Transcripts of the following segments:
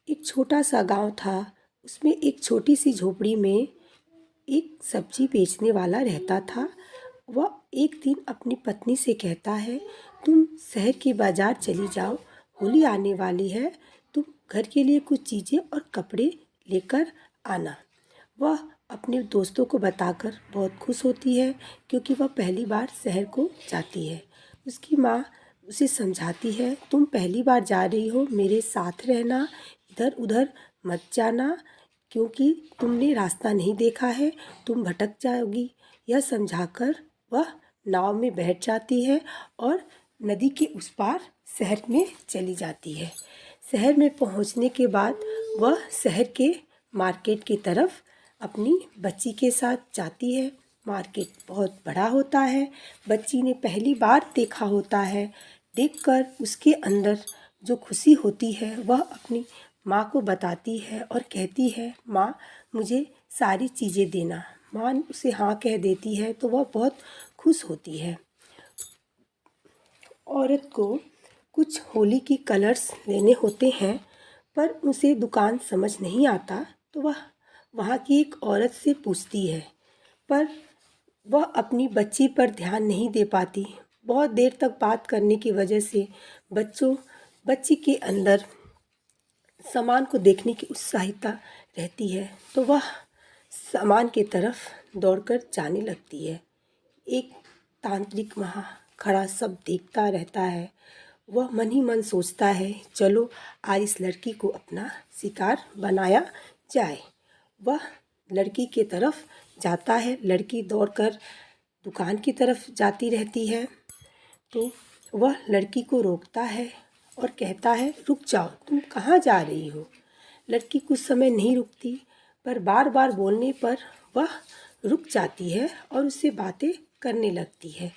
एक छोटा सा गांव था। उसमें एक छोटी सी झोपड़ी में एक सब्जी बेचने वाला रहता था। वह एक दिन अपनी पत्नी से कहता है, तुम शहर के बाजार चली जाओ, होली आने वाली है, तुम घर के लिए कुछ चीज़ें और कपड़े लेकर आना। वह अपने दोस्तों को बताकर बहुत खुश होती है क्योंकि वह पहली बार शहर को जाती है। उसकी माँ उसे समझाती है, तुम पहली बार जा रही हो, मेरे साथ रहना, इधर उधर मत जाना क्योंकि तुमने रास्ता नहीं देखा है, तुम भटक जाओगी। यह समझाकर वह नाव में बैठ जाती है और नदी के उस पार शहर में चली जाती है। शहर में पहुंचने के बाद वह शहर के मार्केट की तरफ अपनी बच्ची के साथ जाती है। मार्केट बहुत बड़ा होता है। बच्ची ने पहली बार देखा होता है। देखकर उसके अंदर जो खुशी होती है वह अपनी माँ को बताती है और कहती है, माँ मुझे सारी चीज़ें देना। माँ उसे हाँ कह देती है तो वह बहुत खुश होती है। औरत को कुछ होली की कलर्स लेने होते हैं पर उसे दुकान समझ नहीं आता तो वह वहाँ की एक औरत से पूछती है, पर वह अपनी बच्ची पर ध्यान नहीं दे पाती। बहुत देर तक बात करने की वजह से बच्ची के अंदर सामान को देखने की उत्साहिता रहती है तो वह सामान की तरफ दौड़कर जाने लगती है। एक तांत्रिक वहाँ खड़ा सब देखता रहता है। वह मन ही मन सोचता है, चलो आज इस लड़की को अपना शिकार बनाया जाए। वह लड़की के तरफ जाता है। लड़की दौड़कर दुकान की तरफ जाती रहती है तो वह लड़की को रोकता है और कहता है, रुक जाओ, तुम कहाँ जा रही हो। लड़की कुछ समय नहीं रुकती पर बार बार बोलने पर वह रुक जाती है और उससे बातें करने लगती है।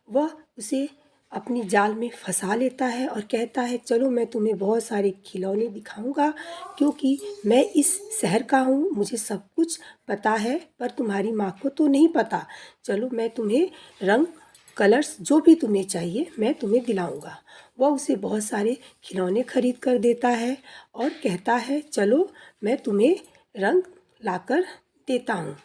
वह उसे अपनी जाल में फंसा लेता है और कहता है, चलो मैं तुम्हें बहुत सारे खिलौने दिखाऊंगा क्योंकि मैं इस शहर का हूँ, मुझे सब कुछ पता है, पर तुम्हारी माँ को तो नहीं पता। चलो मैं तुम्हें रंग कलर्स जो भी तुम्हें चाहिए मैं तुम्हें दिलाऊंगा। वह उसे बहुत सारे खिलौने खरीद कर देता है और कहता है, चलो मैं तुम्हें रंग लाकर देता हूँ।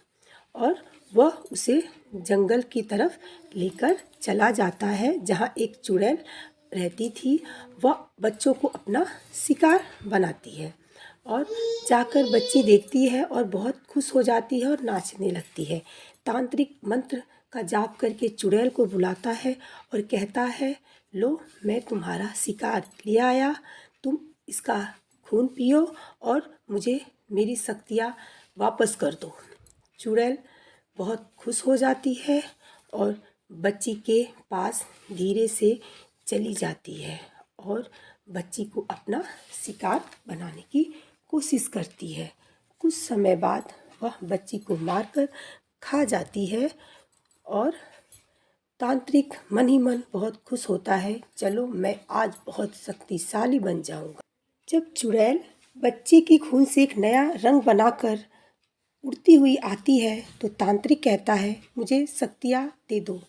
और वह उसे जंगल की तरफ लेकर चला जाता है जहाँ एक चुड़ैल रहती थी। वह बच्चों को अपना शिकार बनाती है और जाकर बच्ची देखती है और बहुत खुश हो जाती है और नाचने लगती है। तांत्रिक मंत्र का जाप करके चुड़ैल को बुलाता है और कहता है, लो मैं तुम्हारा शिकार ले आया, तुम इसका खून पियो और मुझे मेरी शक्तियाँ वापस कर दो। चुड़ैल बहुत खुश हो जाती है और बच्ची के पास धीरे से चली जाती है और बच्ची को अपना शिकार बनाने की कोशिश करती है। कुछ समय बाद वह बच्ची को मारकर खा जाती है और तांत्रिक मन ही मन बहुत खुश होता है, चलो मैं आज बहुत शक्तिशाली बन जाऊंगा। जब चुड़ैल बच्ची की खून से एक नया रंग बनाकर उड़ती हुई आती है तो तांत्रिक कहता है, मुझे शक्तियाँ दे दो।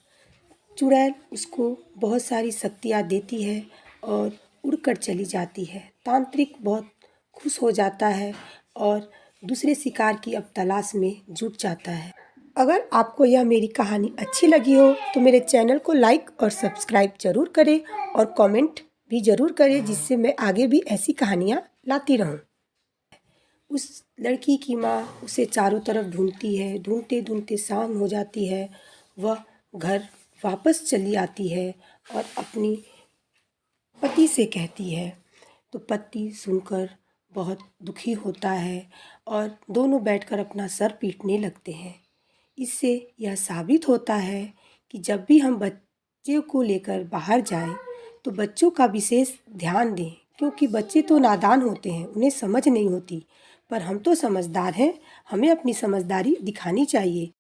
चुड़ैल उसको बहुत सारी शक्तियाँ देती है और उड़कर चली जाती है। तांत्रिक बहुत खुश हो जाता है और दूसरे शिकार की अब तलाश में जुट जाता है। अगर आपको यह मेरी कहानी अच्छी लगी हो तो मेरे चैनल को लाइक और सब्सक्राइब ज़रूर करें और कमेंट भी ज़रूर करें, जिससे मैं आगे भी ऐसी कहानियाँ लाती रहूं। उस लड़की की माँ उसे चारों तरफ ढूंढती है। ढूंढते ढूंढते शाम हो जाती है। वह घर वापस चली आती है और अपनी पति से कहती है तो पति सुनकर बहुत दुखी होता है और दोनों बैठकर अपना सर पीटने लगते हैं। इससे यह साबित होता है कि जब भी हम बच्चे को लेकर बाहर जाएं तो बच्चों का विशेष ध्यान दें, क्योंकि बच्चे तो नादान होते हैं, उन्हें समझ नहीं होती, पर हम तो समझदार हैं, हमें अपनी समझदारी दिखानी चाहिए।